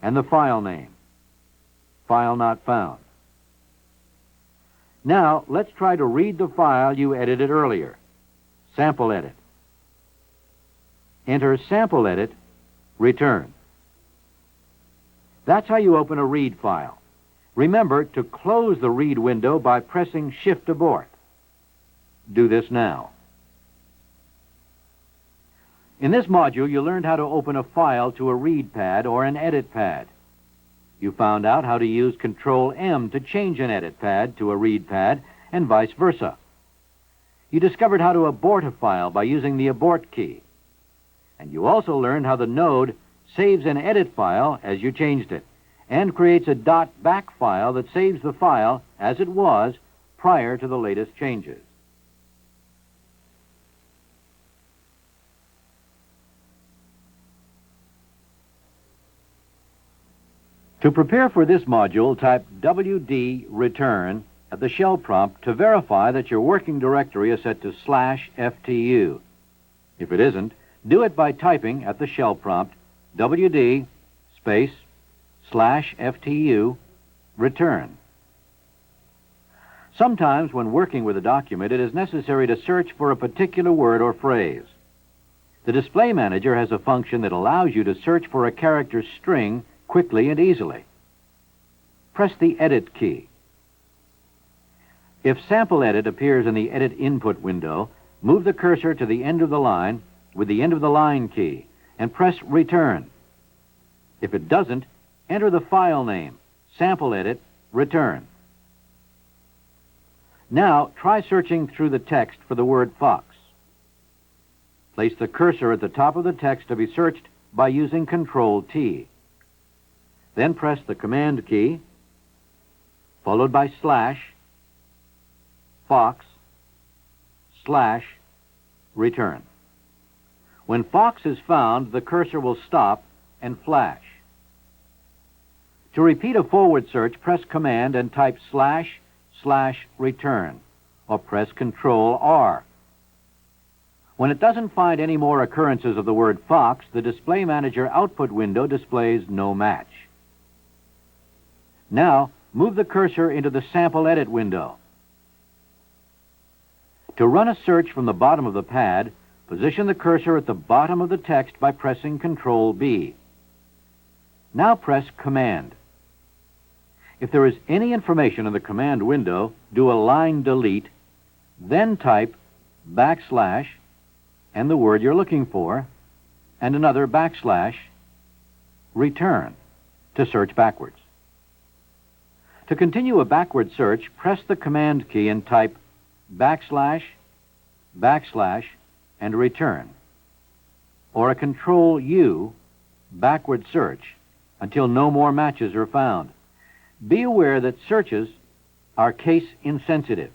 and the file name. File not found. Now, let's try to read the file you edited earlier. Sample edit. Enter sample edit, return. That's how you open a read file. Remember to close the read window by pressing Shift Abort. Do this now. In this module, you learned how to open a file to a read pad or an edit pad. You found out how to use Control-M to change an edit pad to a read pad and vice versa. You discovered how to abort a file by using the Abort key. And you also learned how the node saves an edit file as you changed it, and creates a .back file that saves the file as it was prior to the latest changes. To prepare for this module, type WD return at the shell prompt to verify that your working directory is set to /FTU. If it isn't, do it by typing at the shell prompt WD space /FTU return. Sometimes when working with a document, it is necessary to search for a particular word or phrase. The Display Manager has a function that allows you to search for a character string quickly and easily. Press the Edit key. If Sample Edit appears in the Edit Input window, move the cursor to the end of the line with the end of the line key and press Return. If it doesn't, enter the file name, Sample Edit, Return. Now, try searching through the text for the word fox. Place the cursor at the top of the text to be searched by using Control-T. Then press the Command key, followed by /fox /return. When fox is found, the cursor will stop and flash. To repeat a forward search, press Command and type /return, or press Control-R. When it doesn't find any more occurrences of the word fox, the Display Manager output window displays no match. Now, move the cursor into the Sample Edit window. To run a search from the bottom of the pad, position the cursor at the bottom of the text by pressing Control-B. Now press Command. If there is any information in the command window, do a line delete, then type / and the word you're looking for, and another / return to search backwards. To continue a backward search, press the Command key and type / and return, or a Control-U backward search until no more matches are found. Be aware that searches are case insensitive.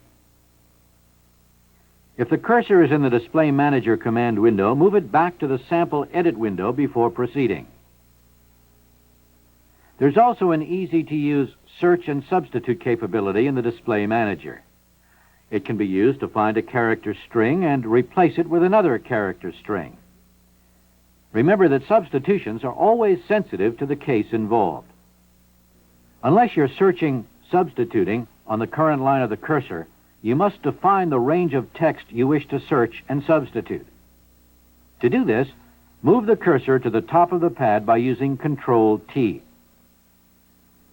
If the cursor is in the Display Manager command window, move it back to the Sample Edit window before proceeding. There's also an easy-to-use search and substitute capability in the Display Manager. It can be used to find a character string and replace it with another character string. Remember that substitutions are always sensitive to the case involved. Unless you're substituting on the current line of the cursor, you must define the range of text you wish to search and substitute. To do this, move the cursor to the top of the pad by using Control-T.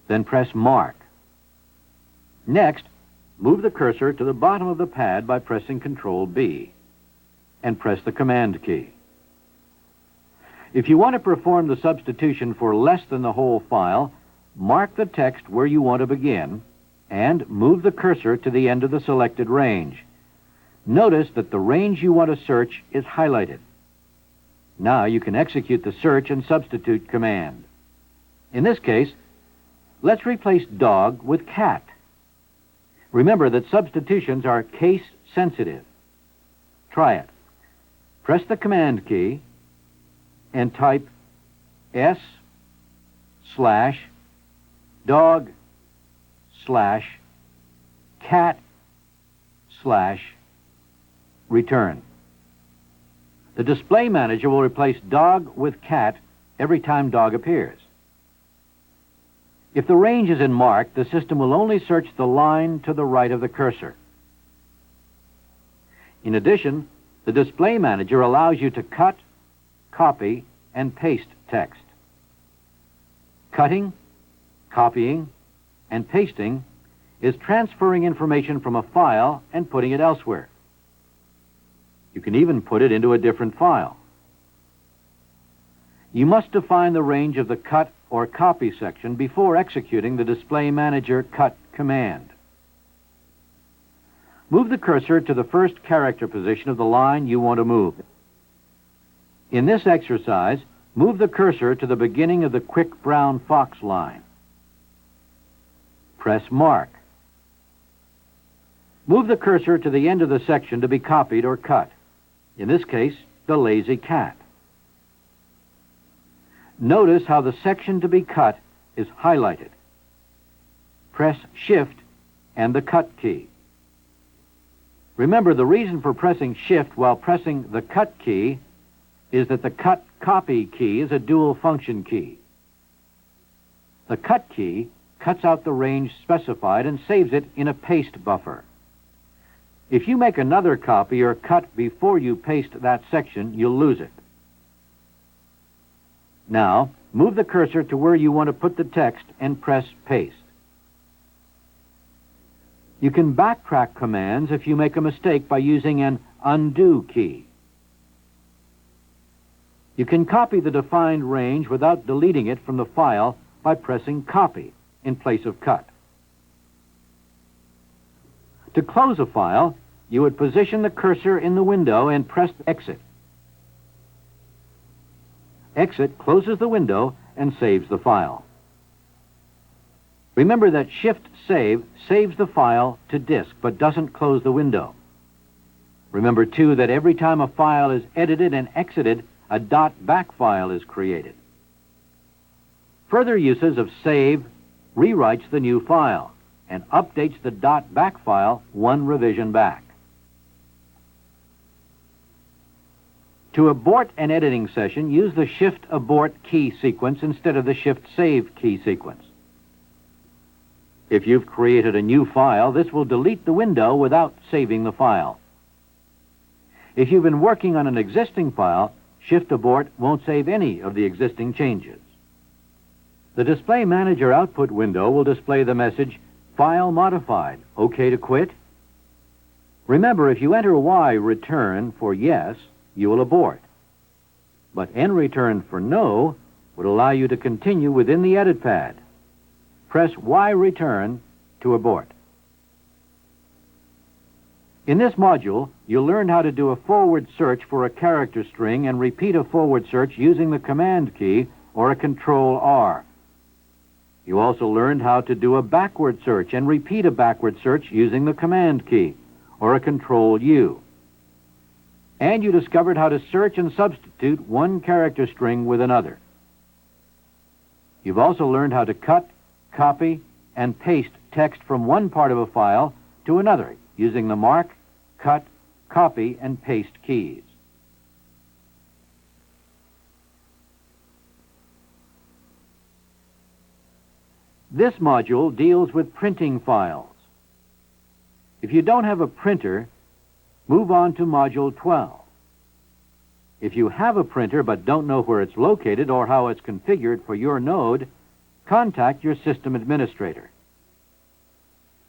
Then press Mark. Next, move the cursor to the bottom of the pad by pressing Control-B, and press the Command key. If you want to perform the substitution for less than the whole file, mark the text where you want to begin, and move the cursor to the end of the selected range. Notice that the range you want to search is highlighted. Now you can execute the search and substitute command. In this case, let's replace dog with cat. Remember that substitutions are case sensitive. Try it. Press the Command key and type s/dog/cat/return. The Display Manager will replace dog with cat every time dog appears. If the range is in marked, the system will only search the line to the right of the cursor. In addition, the Display Manager allows you to cut, copy, and paste text. Cutting, copying, and pasting is transferring information from a file and putting it elsewhere. You can even put it into a different file. You must define the range of the cut or copy section before executing the Display Manager cut command. Move the cursor to the first character position of the line you want to move. In this exercise, move the cursor to the beginning of the quick brown fox line. Press Mark. Move the cursor to the end of the section to be copied or cut. In this case, the lazy cat. Notice how the section to be cut is highlighted. Press Shift and the Cut key. Remember, the reason for pressing Shift while pressing the Cut key is that the Cut Copy key is a dual function key. The Cut key cuts out the range specified and saves it in a paste buffer. If you make another copy or cut before you paste that section, you'll lose it. Now, move the cursor to where you want to put the text and press Paste. You can backtrack commands if you make a mistake by using an undo key. You can copy the defined range without deleting it from the file by pressing Copy in place of Cut. To close a file, you would position the cursor in the window and press Exit. Exit closes the window and saves the file. Remember that Shift-Save saves the file to disk but doesn't close the window. Remember, too, that every time a file is edited and exited, a .back file is created. Further uses of save rewrites the new file and updates the .back file one revision back. To abort an editing session, use the Shift-Abort key sequence instead of the Shift-Save key sequence. If you've created a new file, this will delete the window without saving the file. If you've been working on an existing file, Shift-Abort won't save any of the existing changes. The Display Manager output window will display the message, File Modified, OK to quit? Remember, if you enter Y return for yes, you will abort. But N return for no would allow you to continue within the edit pad. Press Y return to abort. In this module, you'll learn how to do a forward search for a character string and repeat a forward search using the Command key or a Control-R. You also learned how to do a backward search and repeat a backward search using the Command key or a Control-U. And you discovered how to search and substitute one character string with another. You've also learned how to cut, copy, and paste text from one part of a file to another using the Mark, Cut, Copy, and Paste keys. This module deals with printing files. If you don't have a printer, move on to Module 12. If you have a printer but don't know where it's located or how it's configured for your node, contact your system administrator.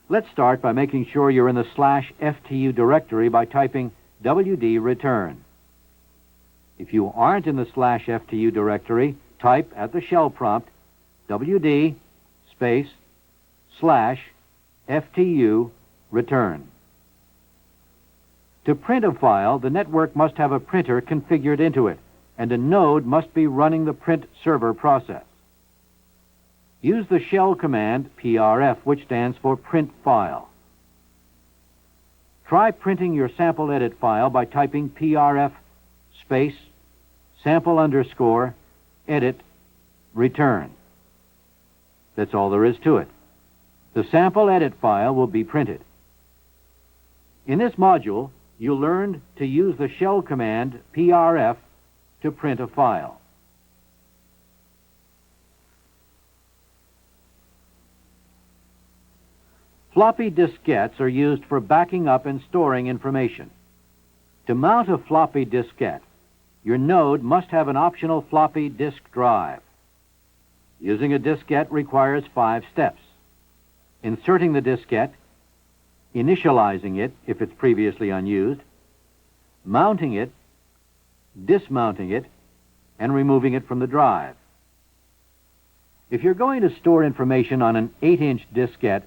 Let's start by making sure you're in the /FTU directory by typing WD return. If you aren't in the /FTU directory, type at the shell prompt WD space /FTU return. To print a file, the network must have a printer configured into it, and a node must be running the print server process. Use the shell command PRF, which stands for print file. Try printing your sample edit file by typing PRF space sample underscore edit return. That's all there is to it. The sample edit file will be printed. In this module, you learned to use the shell command PRF to print a file. Floppy diskettes are used for backing up and storing information. To mount a floppy diskette, your node must have an optional floppy disk drive. Using a diskette requires 5 steps. Inserting the diskette, initializing it if it's previously unused, mounting it, dismounting it, and removing it from the drive. If you're going to store information on an 8-inch diskette,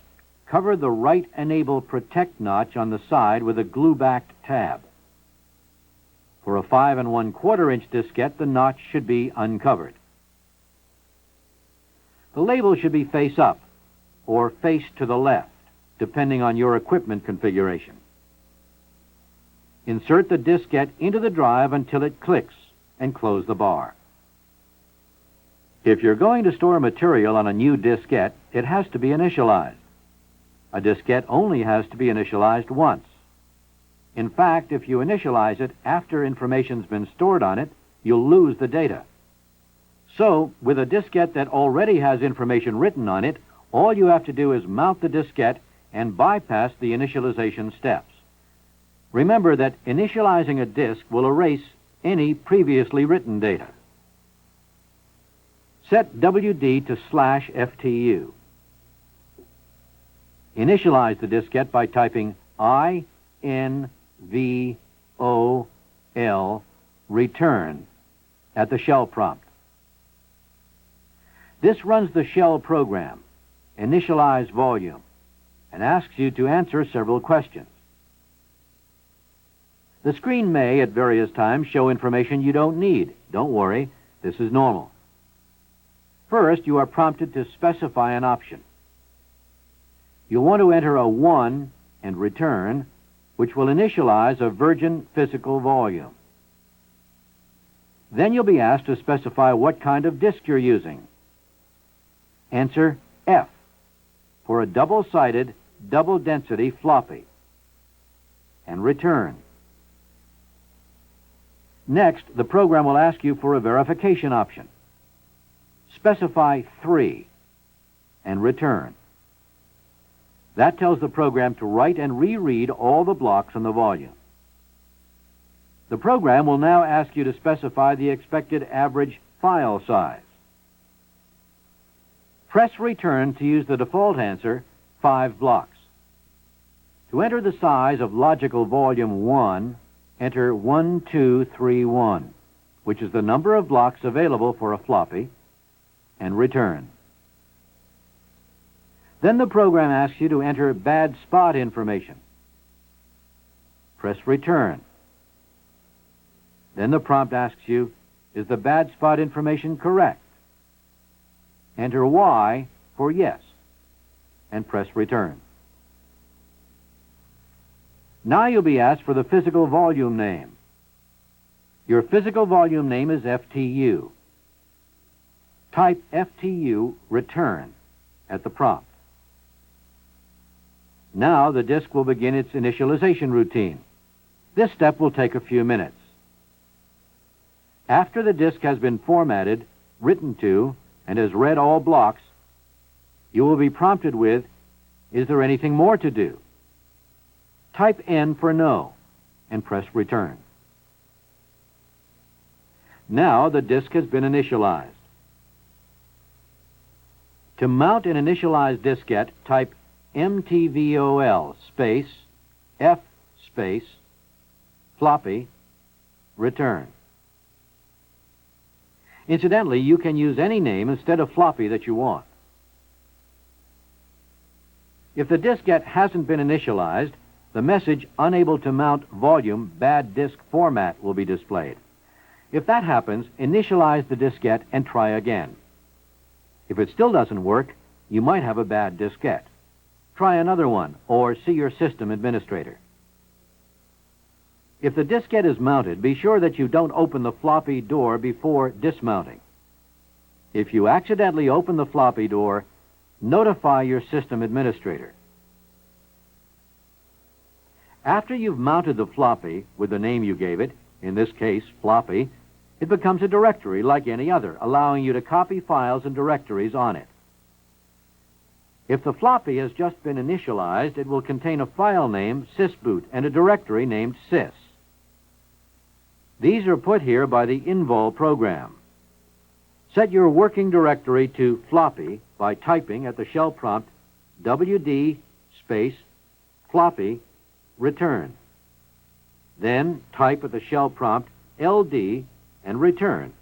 cover the right Enable Protect notch on the side with a glue-backed tab. For a 5 1/4-inch diskette, the notch should be uncovered. The label should be face up or face to the left, depending on your equipment configuration. Insert the diskette into the drive until it clicks and close the bar. If you're going to store material on a new diskette, it has to be initialized. A diskette only has to be initialized once. In fact, if you initialize it after information's been stored on it, you'll lose the data. So, with a diskette that already has information written on it, all you have to do is mount the diskette and bypass the initialization steps. Remember that initializing a disk will erase any previously written data. Set WD to /FTU. Initialize the diskette by typing INVOL return at the shell prompt. This runs the shell program, initialize volume, and asks you to answer several questions. The screen may, at various times, show information you don't need. Don't worry, this is normal. First, you are prompted to specify an option. You'll want to enter a 1 and return, which will initialize a virgin physical volume. Then you'll be asked to specify what kind of disk you're using. Answer F for a double-sided, double-density floppy, and return. Next, the program will ask you for a verification option. Specify 3 and return. That tells the program to write and reread all the blocks on the volume. The program will now ask you to specify the expected average file size. Press return to use the default answer, 5 blocks. To enter the size of logical volume 1, enter 1231, which is the number of blocks available for a floppy, and return. Then the program asks you to enter bad spot information. Press return. Then the prompt asks you, is the bad spot information correct? Enter Y for yes, and press return. Now you'll be asked for the physical volume name. Your physical volume name is FTU. Type FTU return at the prompt. Now the disk will begin its initialization routine. This step will take a few minutes. After the disk has been formatted, written to, and has read all blocks, you will be prompted with, is there anything more to do? Type N for no, and press return. Now the disk has been initialized. To mount an initialized diskette, type MTVOL space F space floppy return. Incidentally, you can use any name instead of floppy that you want. If the diskette hasn't been initialized, the message unable to mount volume bad disk format will be displayed. If that happens, initialize the diskette and try again. If it still doesn't work, you might have a bad diskette. Try another one or see your system administrator. If the diskette is mounted, be sure that you don't open the floppy door before dismounting. If you accidentally open the floppy door, notify your system administrator. After you've mounted the floppy with the name you gave it, in this case, floppy, it becomes a directory like any other, allowing you to copy files and directories on it. If the floppy has just been initialized, it will contain a file name, sysboot, and a directory named sys. These are put here by the invol program. Set your working directory to floppy by typing at the shell prompt WD space floppy return. Then type at the shell prompt LD and return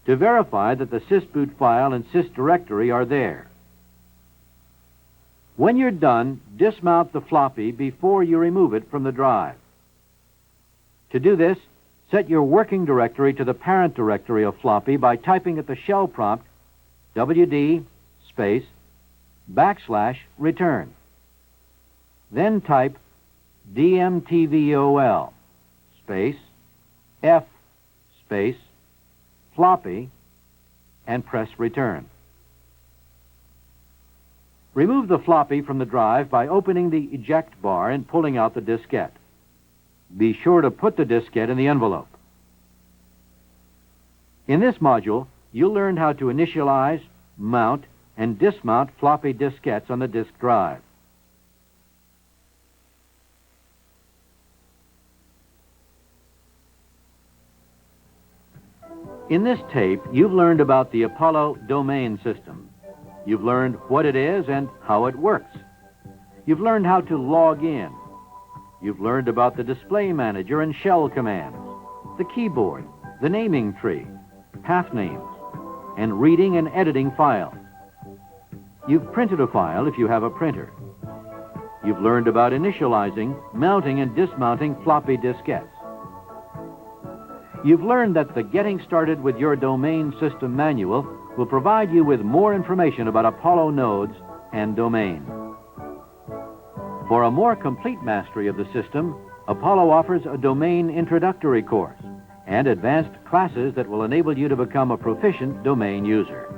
to verify that the sysboot file and sys directory are there. When you're done, dismount the floppy before you remove it from the drive. To do this, Set your working directory to the parent directory of floppy by typing at the shell prompt wd /return. Then type dmtvol f floppy and press return. Remove the floppy from the drive by opening the eject bar and pulling out the diskette. Be sure to put the diskette in the envelope. In this module, you'll learn how to initialize, mount, and dismount floppy diskettes on the disk drive. In this tape, you've learned about the Apollo domain system. You've learned what it is and how it works. You've learned how to log in. You've learned about the display manager and shell commands, the keyboard, the naming tree, path names, and reading and editing files. You've printed a file if you have a printer. You've learned about initializing, mounting, and dismounting floppy diskettes. You've learned that the Getting Started with Your Domain System manual will provide you with more information about Apollo nodes and domains. For a more complete mastery of the system, Apollo offers a domain introductory course and advanced classes that will enable you to become a proficient domain user.